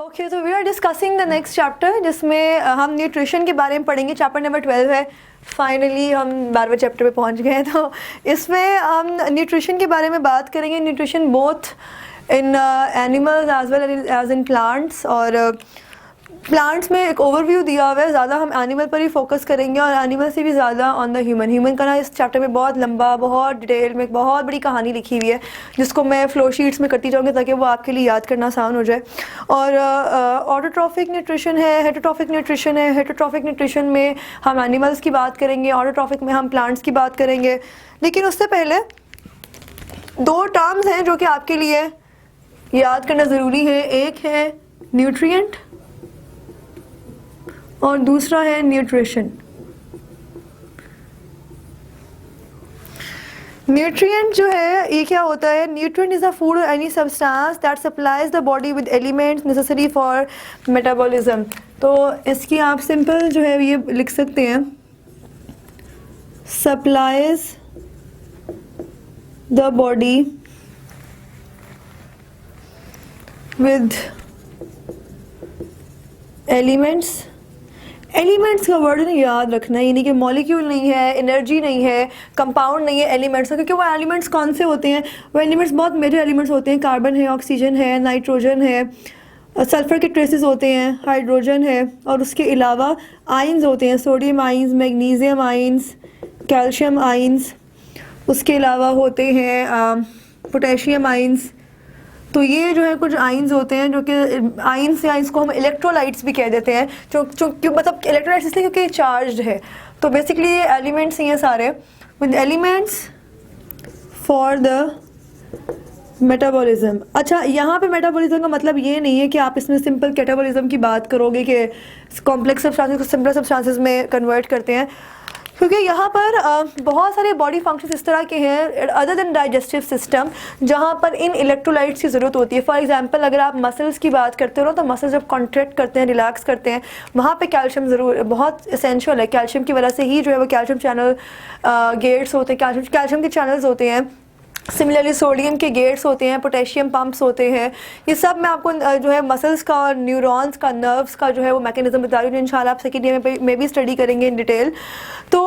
Okay, तो we are discussing the next chapter जिसमें हम न्यूट्रिशन के बारे में पढ़ेंगे। चैप्टर नंबर 12 है। फाइनली हम 12वें चैप्टर पे पहुंच गए हैं। तो इसमें हम न्यूट्रिशन के बारे में बात करेंगे। Nutrition both in animals as well as in plants. और प्लांट्स में एक ओवरव्यू दिया हुआ है, ज़्यादा हम एनिमल पर ही फोकस करेंगे और एनिमल से भी ज़्यादा ऑन द ह्यूमन का ना इस चैप्टर में बहुत लंबा, बहुत डिटेल में बहुत बड़ी कहानी लिखी हुई है जिसको मैं फ्लो शीट्स में करती जाऊँगी ताकि वो आपके लिए याद करना आसान हो जाए। और ऑटोट्रॉफिक न्यूट्रिशन है, हेटरोट्रॉफिक न्यूट्रिशन है। हेटरोट्रॉफिक न्यूट्रिशन में हम एनिमल्स की बात करेंगे, ऑटोट्रॉफिक में हम प्लांट्स की बात करेंगे। लेकिन उससे पहले दो टर्म्स हैं जो कि आपके लिए याद करना ज़रूरी है। एक है न्यूट्रिएंट और दूसरा है न्यूट्रिशन। न्यूट्रिएंट जो है ये क्या होता है? न्यूट्रिएंट इज अ फूड और any substance that supplies the body with elements necessary for metabolism. तो इसकी आप सिंपल जो है ये लिख सकते हैं, supplies the body with elements. Elements का वर्ड नहीं याद रखना है, यानी कि मॉलिक्यूल नहीं है, एनर्जी नहीं है, कंपाउंड नहीं है एलिमेंट्स का। क्योंकि वो एलिमेंट्स कौन से होते हैं? वो एलिमेंट्स बहुत मेजर एलिमेंट्स होते हैं। कार्बन है, ऑक्सीजन है, नाइट्रोजन है, सल्फर के ट्रेसेस होते हैं, हाइड्रोजन है, और उसके अलावा आइंस होते हैं, sodium ions, magnesium ions, calcium ions, उसके अलावा होते हैं पोटेशियम आइंस। तो ये जो है कुछ आइंस होते हैं जो कि आइंस या आइंस को हम इलेक्ट्रोलाइट्स भी कह देते हैं। क्यों मतलब इलेक्ट्रोलाइट्स इसलिए क्योंकि चार्ज्ड है। तो बेसिकली ये एलिमेंट्स ही हैं सारे, with elements for the metabolism. अच्छा, यहाँ पे मेटाबॉलिज्म का मतलब ये नहीं है कि आप इसमें सिंपल कैटाबॉलिज्म की बात करोगे कि कॉम्प्लेक्स सब्सटेंसेस को सिंपल सब्सटेंसेस में कन्वर्ट करते हैं, क्योंकि यहाँ पर बहुत सारे बॉडी फंक्शंस इस तरह के हैं अदर देन डाइजेस्टिव सिस्टम जहाँ पर इन इलेक्ट्रोलाइट्स की ज़रूरत होती है। फॉर एग्जांपल अगर आप मसल्स की बात करते हो ना, तो मसल्स जब कॉन्ट्रैक्ट करते हैं, रिलैक्स करते हैं, वहाँ पे कैल्शियम ज़रूर बहुत एसेंशियल है। कैल्शियम की वजह से ही जो है वो कैल्शियम चैनल गेट्स होते हैं, कैल्शियम के चैनल्स होते हैं। सिमिलरली सोडियम के गेट्स होते हैं, पोटेशियम पंप्स होते हैं। ये सब मैं आपको जो है मसल्स का और न्यूरॉन्स का, नर्व्स का जो है वो मैकेनिज्म बता रही हूँ, जो इंशाल्लाह आप सेकेंड ईयर में भी स्टडी करेंगे इन डिटेल। तो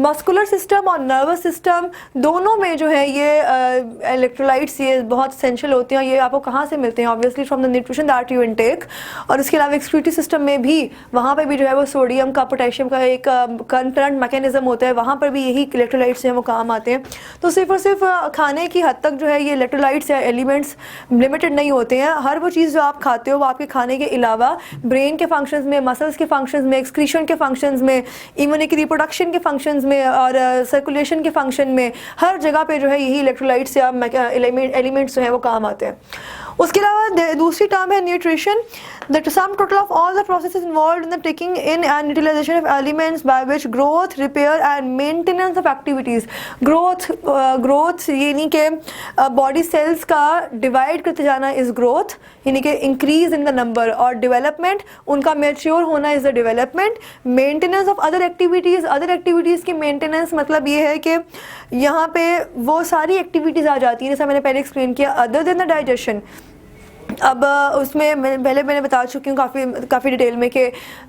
मस्कुलर सिस्टम और नर्वस सिस्टम दोनों में जो है ये इलेक्ट्रोलाइट्स ये बहुत एसेंशियल होते हैं। ये आपको कहाँ से मिलते हैं? Obviously from the nutrition that you intake. और इसके अलावा एक्सक्रीटरी सिस्टम में भी, वहाँ पर भी जो है वो सोडियम का, पोटेशियम का एक कंकरेंट मैकेनिज्म होता है, वहाँ पर भी यही इलेक्ट्रोलाइट्स जो है वो काम आते हैं। तो सिर्फ और सिर्फ खाने की हद तक जो है ये इलेक्ट्रोलाइट्स या एलिमेंट्स लिमिटेड नहीं होते हैं। हर वो चीज़ जो आप खाते हो वो आपके खाने के अलावा ब्रेन के फंक्शंस में, मसल्स के फंक्शंस में, एक्सक्रीशन के फंक्शंस में, इम्यून की रिप्रोडक्शन के फंक्शंस में और सर्कुलेशन के फंक्शन में, हर जगह पे जो है यही इलेक्ट्रोलाइट्स या एलिमेंट्स जो है वो काम आते हैं। उसके अलावा दूसरी टर्म है nutrition, that sum total of all the processes involved in the taking in and utilisation of elements by which growth, repair and maintenance of activities. Growth यानी कि बॉडी सेल्स का डिवाइड करते जाना इज़ ग्रोथ, यानी कि increase in the number, और development उनका mature होना is the development. Maintenance of other activities की मेंटेनेंस मतलब ये है कि यहाँ पे वो सारी एक्टिविटीज़ आ जाती हैं जैसा मैंने पहले एक्सप्लेन किया, अदर देन द डाइजेशन। अब उसमें मैंने बता चुकी हूँ काफ़ी डिटेल में कि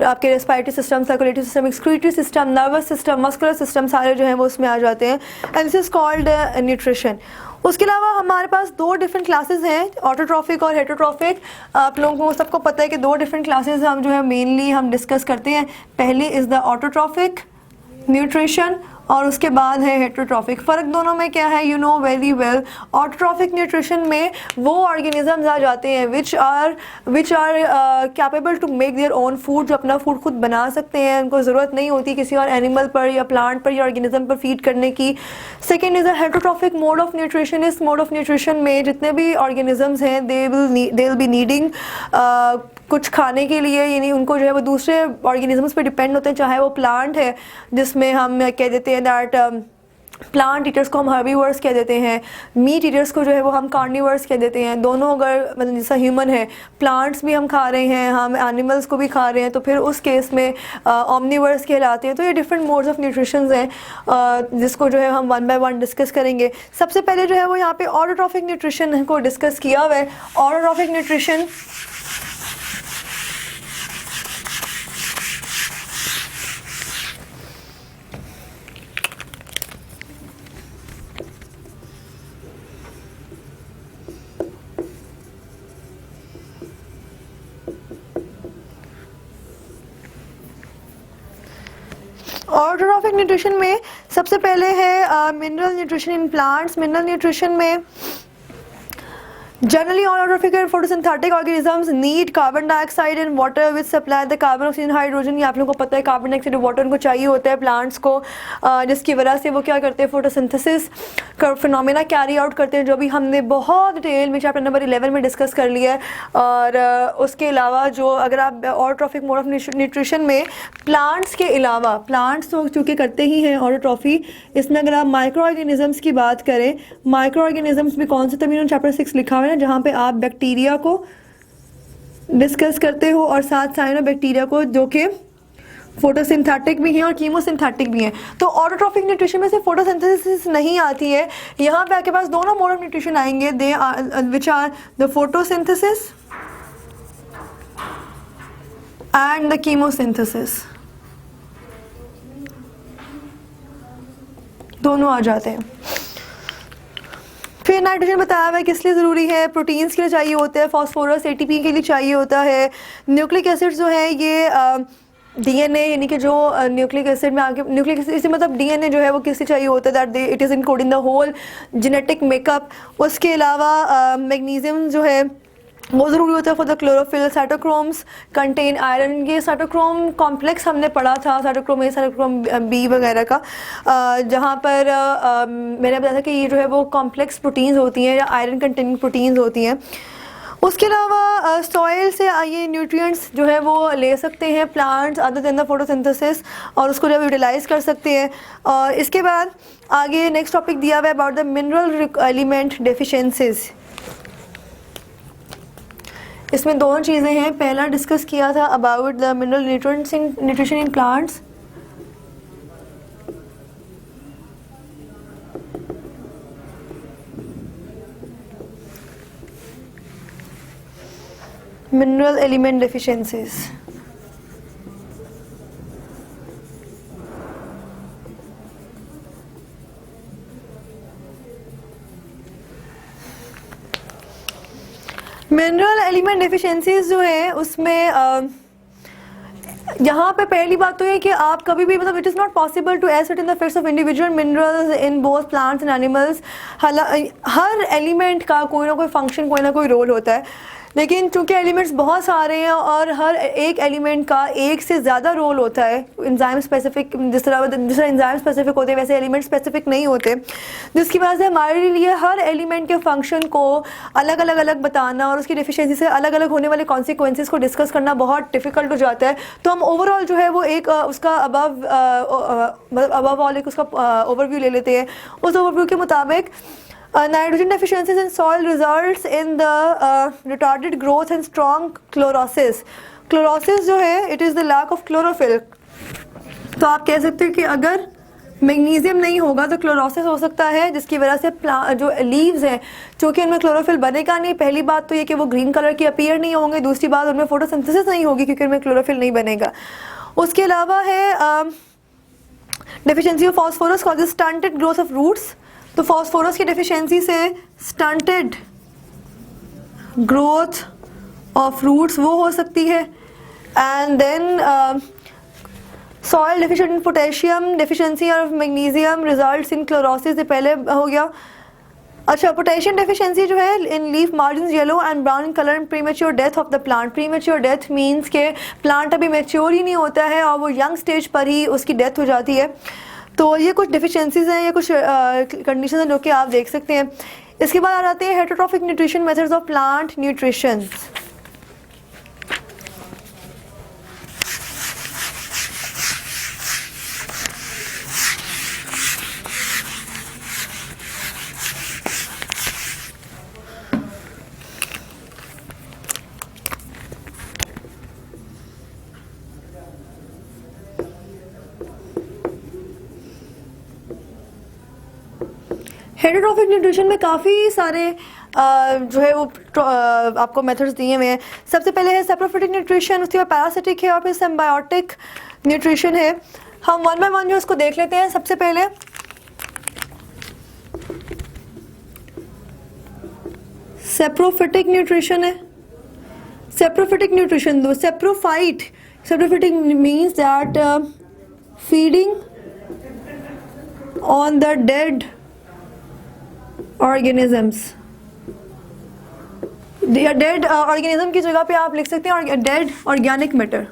आपके respiratory system, circulatory system, excretory system, nervous system, muscular system सारे जो हैं वो उसमें आ जाते हैं, and this is called nutrition. उसके अलावा हमारे पास दो डिफरेंट क्लासेस हैं, ऑटोट्रॉफिक और हेटरोट्रॉफिक। आप लोगों को सबको पता है कि दो डिफरेंट क्लासेस हम जो है मेनली हम डिस्कस करते हैं। पहले इज़ द ऑटोट्रॉफिक न्यूट्रिशन और उसके बाद है हेटरोट्रॉफिक। फ़र्क दोनों में क्या है? You know very well. Autotrophic nutrition में वो ऑर्गेनिजम्स आ जाते हैं which are capable to make their own food, जो अपना फूड खुद बना सकते हैं, उनको ज़रूरत नहीं होती किसी और एनिमल पर या प्लांट पर या ऑर्गेनिज्म पर फीड करने की। Second is a heterotrophic mode of nutrition. इस मोड ऑफ न्यूट्रिशन में जितने भी ऑर्गेनिजम्स हैं दे विल बी नीडिंग कुछ खाने के लिए, यानी उनको जो है वो दूसरे ऑर्गेनिजम्स पे डिपेंड होते हैं, चाहे वो प्लांट है जिसमें हम कह देते हैं दैट प्लांट ईटर्स को हम हर्बीवर्स कह देते हैं, मीट ईटर्स को जो है वो हम कार्निवर्स कह देते हैं। दोनों अगर मतलब जैसा ह्यूमन है, प्लांट्स भी हम खा रहे हैं, हम एनिमल्स को भी खा रहे हैं, तो फिर उस केस में ऑमनीवर्स कहलाते हैं। तो ये डिफरेंट मोड्स ऑफ न्यूट्रिशन हैं जिसको जो है हम वन बाय वन डिस्कस करेंगे। सबसे पहले जो है वो यहाँ पे ऑटोट्रॉफिक न्यूट्रिशन को डिस्कस किया हुआ है। ऑटोट्रॉफिक न्यूट्रिशन ऑटोट्रॉफिक न्यूट्रिशन में सबसे पहले है mineral nutrition in plants. Mineral nutrition में Generally, all autotrophic and photosynthetic organisms need carbon dioxide and water which supply the carbon, oxygen, hydrogen। ये आप लोगों को पता है, कार्बन डाइऑक्साइड वाटर उनको चाहिए होता है प्लांट्स को, जिसकी वजह से वो क्या करते हैं, फोटोसिंथेसिस का फिनोमेना कैरी आउट करते हैं, जो भी हमने बहुत डिटेल में चैप्टर नंबर 11 में डिस्कस कर लिया है। और उसके अलावा जो अगर आप ऑटोट्रॉफिक मोड ऑफ न्यूट्रिशन में प्लांट्स के अलावा, प्लांट्स तो चूँकि करते ही हैं ऑटोट्रॉफी, इसमें अगर आप माइक्रो ऑर्गेनिजम्स की बात करें, माइक्रो ऑर्गेनिजम्स भी कौन से, तभी उन्होंने चैप्टर 6 लिखा हुआ है जहाँ पे आप बैक्टीरिया को डिस्कस करते हो और साथ साइनोबैक्टीरिया को, जो कि फोटोसिंथेटिक भी हैं और कीमोसिंथेटिक भी हैं। तो ऑटोट्रॉफिक न्यूट्रिशन में से फोटोसिंथेसिस नहीं आती है, यहाँ पे आपके पास दोनों मोड ऑफ न्यूट्रिशन आएंगे, they are which are the photosynthesis and the chemosynthesis, दोनों आ जाते हैं। फिर नाइट्रोजन बताया हुआ है किस लिए ज़रूरी है, प्रोटीन्स के लिए चाहिए होता है, फास्फोरस एटीपी के लिए चाहिए होता है, न्यूक्लिक एसिड जो है ये डीएनए, यानी कि जो न्यूक्लिक एसिड में आगे, न्यूक्लिक एसिड इसे मतलब डीएनए जो है वो किस लिए चाहिए होता है, that it is encode in the whole genetic makeup. उसके अलावा मैग्नीशियम जो है वो ज़रूरी होता है for the chlorophyll. Cytochromes contain iron, ये साइटोक्रोम कॉम्प्लेक्स हमने पढ़ा था, साइटोक्रोम ए, साइटोक्रोम बी वगैरह का, जहाँ पर मैंने बताया था कि ये जो है वो कॉम्प्लेक्स प्रोटीन्स होती हैं या आयरन कंटेनिंग प्रोटीन्स होती हैं। उसके अलावा सॉइल से ये न्यूट्रिएंट्स जो है वो ले सकते हैं plants other than the photosynthesis, और उसको जब यूटिलाइज़ कर सकते हैं। और इसके बाद आगे नेक्स्ट टॉपिक दिया हुआ है about the mineral element deficiencies. इसमें दोनों चीज़ें हैं, पहला डिस्कस किया था about the mineral nutrition in plants, mineral element deficiencies. Mineral element deficiencies जो है उसमें यहाँ पे पहली बात तो ये कि आप कभी भी, मतलब it is not possible to ascertain the fates of individual minerals in both plants and animals. हर एलिमेंट का कोई ना कोई फंक्शन, कोई ना कोई रोल होता है, लेकिन चूंकि एलिमेंट्स बहुत सारे हैं और हर एक एलिमेंट का एक से ज़्यादा रोल होता है, एंजाइम स्पेसिफिक, जिस तरह एंजाइम स्पेसिफिक होते हैं वैसे एलिमेंट स्पेसिफिक नहीं होते, जिसकी वजह से हमारे लिए हर एलिमेंट के फंक्शन को अलग अलग बताना और उसकी डेफिशिएंसी से अलग अलग होने वाले कॉन्सिक्वेंसेस को डिस्कस करना बहुत डिफ़िकल्ट हो जाता है। तो हम ओवरऑल जो है वो एक उसका अबव ऑल एक उसका ओवरव्यू ले लेते हैं। उस ओवरव्यू के मुताबिक nitrogen deficiencies in soil results in the retarded growth and strong chlorosis। Chlorosis जो है it is the lack of chlorophyll. तो आप कह सकते हैं कि अगर मैग्नीशियम नहीं होगा तो क्लोरोसिस हो सकता है, जिसकी वजह से जो लीव्स हैं चूँकि उनमें क्लोरोफिल बनेगा नहीं। पहली बात तो ये कि वो ग्रीन कलर के अपीयर नहीं होंगे, दूसरी बात उनमें फोटोसिंथेसिस नहीं होगी क्योंकि उनमें क्लोरोफिल नहीं बनेगा। उसके अलावा है deficiency of phosphorus causes stunted growth of roots. तो फास्फोरस की डेफिशिएंसी से स्टंटेड ग्रोथ ऑफ रूट्स वो हो सकती है। And then soil deficient in potassium, deficiency of magnesium results in chlorosis, ये पहले हो गया। अच्छा, पोटेशियम डेफिशिएंसी जो है in leaf margin yellow and brown in colour and premature death of the plant. Premature death means के plant अभी mature ही नहीं होता है और वो यंग स्टेज पर ही उसकी डेथ हो जाती है। तो ये कुछ डेफिशिएंसीज हैं, ये कुछ कंडीशन हैं जो कि आप देख सकते हैं। इसके बाद आ जाते हैं heterotrophic nutrition methods of plant nutrition. Heterotrophic nutrition में काफ़ी सारे जो है वो आपको मेथड्स दिए हुए हैं। सबसे पहले है सेप्रोफिटिक न्यूट्रिशन, उसके बाद पैरासिटिक है और फिर सिम्बायोटिक न्यूट्रिशन है। हम वन बाय वन जो उसको देख लेते हैं। सबसे पहले सेप्रोफिटिक न्यूट्रिशन है। सेप्रोफिटिक न्यूट्रिशन दो, saprophyte means that feeding on the dead organisms, dead organism की जगह पे आप लिख सकते हैं डेड ऑर्गेनिक मैटर।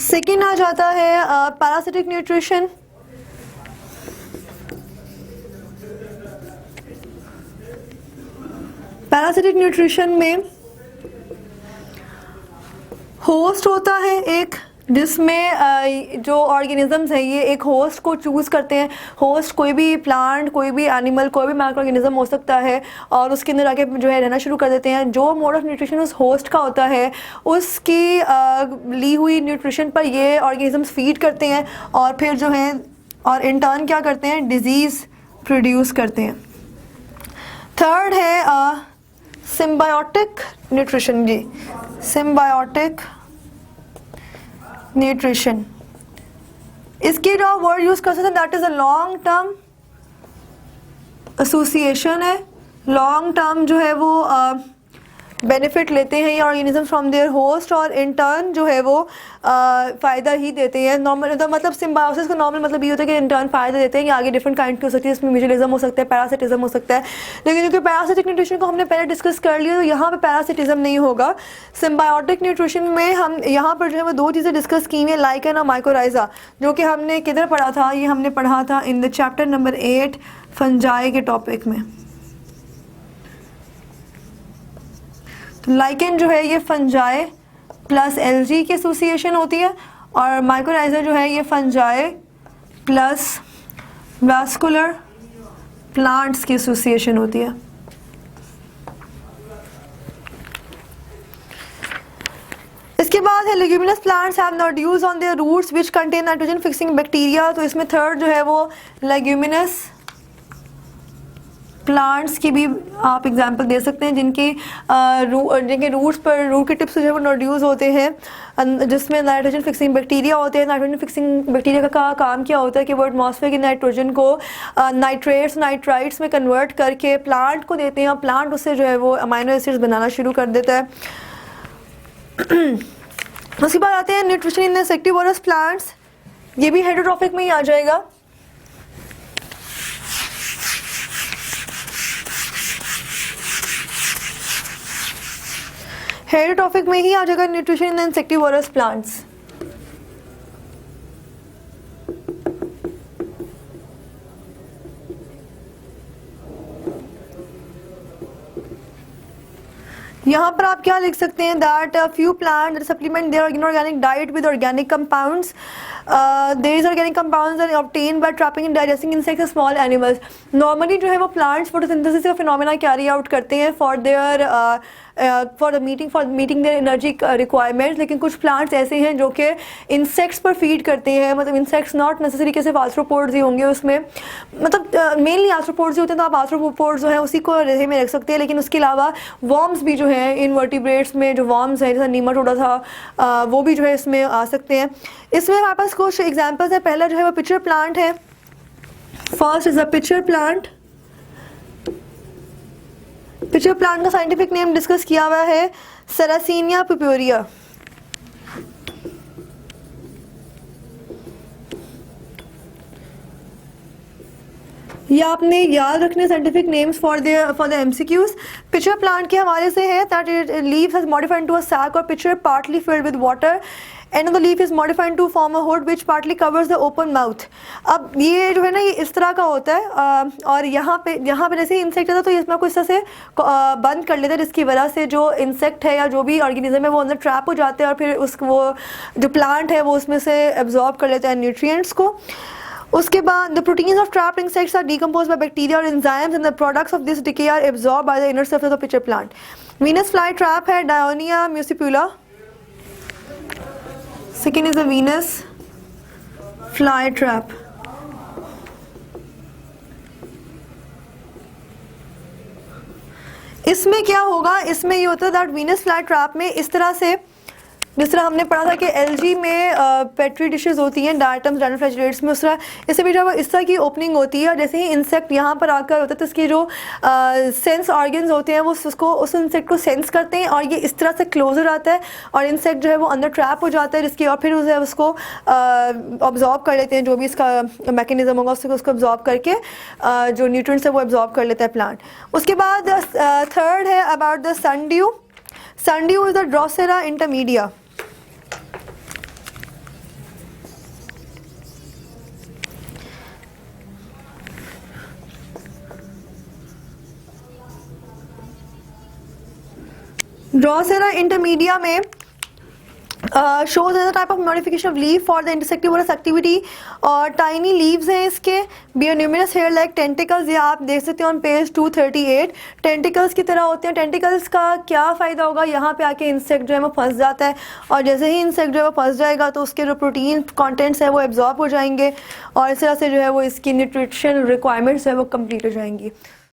सेकेंड आ जाता है पैरासिटिक न्यूट्रिशन। पैरासिटिक न्यूट्रिशन में होस्ट होता है एक, जिसमें जो ऑर्गेनिजम्स हैं ये एक होस्ट को चूज़ करते हैं। होस्ट कोई भी प्लांट, कोई भी एनिमल, कोई भी माइक्रो ऑर्गेनिज्म हो सकता है, और उसके अंदर आके जो है रहना शुरू कर देते हैं। जो मोड ऑफ न्यूट्रिशन उस होस्ट का होता है, उसकी ली हुई न्यूट्रिशन पर ये ऑर्गेनिजम्स फीड करते हैं, और फिर जो है और इन टर्न क्या करते हैं, डिजीज़ प्रोड्यूस करते हैं। थर्ड है सिम्बायोटिक न्यूट्रिशन जी, सिम्बायोटिक न्यूट्रिशन। इसके जो वर्ड यूज़ कर सकते हैं that is a long term association है। लॉन्ग टर्म जो है वो बेनिफिट लेते हैं ये ऑर्गेनिज्म फ्रॉम देयर होस्ट, और इन टर्न जो है वो फ़ायदा ही देते हैं। नॉर्मल मतलब सिम्बायोसिस का नॉर्मल मतलब ये होता है कि इन टर्न फ़ायदा देते हैं। ये आगे डिफरेंट काइंड की हो सकती है, इसमें म्यूचुअलिज्म हो सकता है, पैरासिटिज्म हो सकता है। लेकिन क्योंकि पैरासिटिक न्यूट्रिशन को हमने पहले डिस्कस कर लिया, तो यहाँ पे पैरासिटिज्म नहीं होगा। सिम्बायोटिक न्यूट्रिशन में हम यहाँ पर जो है वो दो चीज़ें डिस्कस की हुई है, लाइकेन और माइकोराइजा, जो कि हमने किधर पढ़ा था, ये हमने पढ़ा था in the chapter number 8 fungi के टॉपिक में। लाइकेन जो है ये फंजाई प्लस एल्गी की एसोसिएशन होती है, और माइकोराइजा जो है ये फंजाई प्लस वास्कुलर प्लांट्स की एसोसिएशन होती है। इसके बाद है leguminous plants have nodules on their roots which contain nitrogen fixing bacteria. तो इसमें थर्ड जो है वो लेग्यूमिनस प्लांट्स की भी आप एग्जांपल दे सकते हैं, जिनके रूट्स पर, रूट के टिप्स जो है वो नोड्यूल्स होते हैं, जिसमें नाइट्रोजन फिक्सिंग बैक्टीरिया होते हैं। नाइट्रोजन फिक्सिंग बैक्टीरिया का काम क्या होता है कि वो एटमॉस्फेयर की नाइट्रोजन को नाइट्रेट्स, नाइट्राइट्स में कन्वर्ट करके प्लांट को देते हैं, और प्लांट उससे जो है वो अमाइनो एसिड्स बनाना शुरू कर देता है। उसके बाद आते हैं न्यूट्रिशन इन इंसेक्टिवोरस प्लांट्स, ये भी हेटेरोट्रॉफिक में ही आ जाएगा। हेटेरोट्रॉफिक में ही आ जाएगा न्यूट्रिशन इन इंसेक्टिवोरस प्लांट्स। यहाँ पर आप क्या लिख सकते हैं, that few plant supplement their inorganic diet with organic compounds. These organic compounds are obtained by trapping and digesting insects and small animals. Normally जो है वो प्लांट्स फोटोसिंथेसिस का फिनोमेना कैरी आउट करते हैं for meeting their energy requirements. लेकिन कुछ plants ऐसे हैं जो कि इंसेक्ट्स पर फीड करते हैं, मतलब इंसेक्ट्स नॉट नेसेसरी के सिर्फ आर्थ्रोपोड्स ही होंगे उसमें, मतलब मेनली आर्थ्रोपोड्स ही होते हैं, तो आप आर्थ्रोपोड्स जो है उसी को रेहे में रख सकते हैं। लेकिन उसके अलावा वॉर्म्स भी जो है इनवर्टिब्रेट्स में जो वॉर्म्स हैं, जैसे नीमाटोडा था, वो भी जो है इसमें आ सकते हैं। इसमें हमारे पास कुछ एग्जांपल्स है। पहला जो है वो पिचर प्लांट है। First is a pitcher plant. Pitcher plant का साइंटिफिक नेम डिस्कस किया हुआ है सेरासिनिया पुर्पुरिया। ये आपने याद रखने scientific names for the MCQs. Pitcher plant के हवाले से है that it leaves has modified to a sac और pitcher partly filled with water and the leaf is modified to form a hood which partly covers the open mouth. अब ये जो है ना ये इस तरह का होता है, और यहाँ पे जैसे इंसेक्ट आता है तो इसमें आपको इस तरह से बंद कर लेता है, जिसकी वजह से जो इंसेक्ट है या जो भी ऑर्गेनिज्म है वो अंदर ट्रैप हो जाते हैं, और फिर वो जो प्लांट है वो उसमें से एब्जॉर्ब कर लेता है न्यूट्रिएंट्स को। उसके बाद the proteins of trapped insects are decomposed by bacteria और enzymes and the products of this decay are absorb by the inner surface of pitcher plant. Venus fly trap है Dionaea muscipula. Second is the Venus fly trap. इसमें क्या होगा, इसमें ये होता है that Venus fly trap में इस तरह से जिस तरह हमने पढ़ा था कि एलगी में पेट्री डिशेस होती हैं डायटम्स डायनोफ्लैगेलेट्स में, उस तरह इससे भी जब इस तरह की ओपनिंग होती है और जैसे ही इंसेक्ट यहाँ पर आकर होता है तो इसके जो सेंस ऑर्गन्स होते हैं वो उसको उस इंसेक्ट को सेंस करते हैं और ये इस तरह से क्लोजर आता है और इंसेक्ट जो है वो अंदर ट्रैप हो जाता है, जिसकी और फिर उसे उसको ऑब्जॉर्ब कर लेते हैं, जो भी इसका मैकेनिज्म होगा उसको ऑब्जॉर्ब करके जो न्यूट्रिएंट्स है वो ऑब्जॉर्ब कर लेता है प्लांट। उसके बाद थर्ड है about the sundew. Sundew is the Drosera intermedia. Drosera intermedia में shows as a type of modification of leaf for the insectivorous activity और tiny leaves हैं इसके, bear numerous hair like tentacles, ये आप देख सकते हो on page 238 tentacles की तरह होते हैं। tentacles का क्या फ़ायदा होगा, यहाँ पे आके इंसेक्ट जो है वो फंस जाता है और जैसे ही इंसेक्ट जो है वो फंस जाएगा तो उसके जो प्रोटीन कॉन्टेंट्स है वो एब्जॉर्ब हो जाएंगे और इस तरह से जो है वो इसकी न्यूट्रिशन रिक्वायरमेंट्स है वो कंप्लीट हो जाएंगी।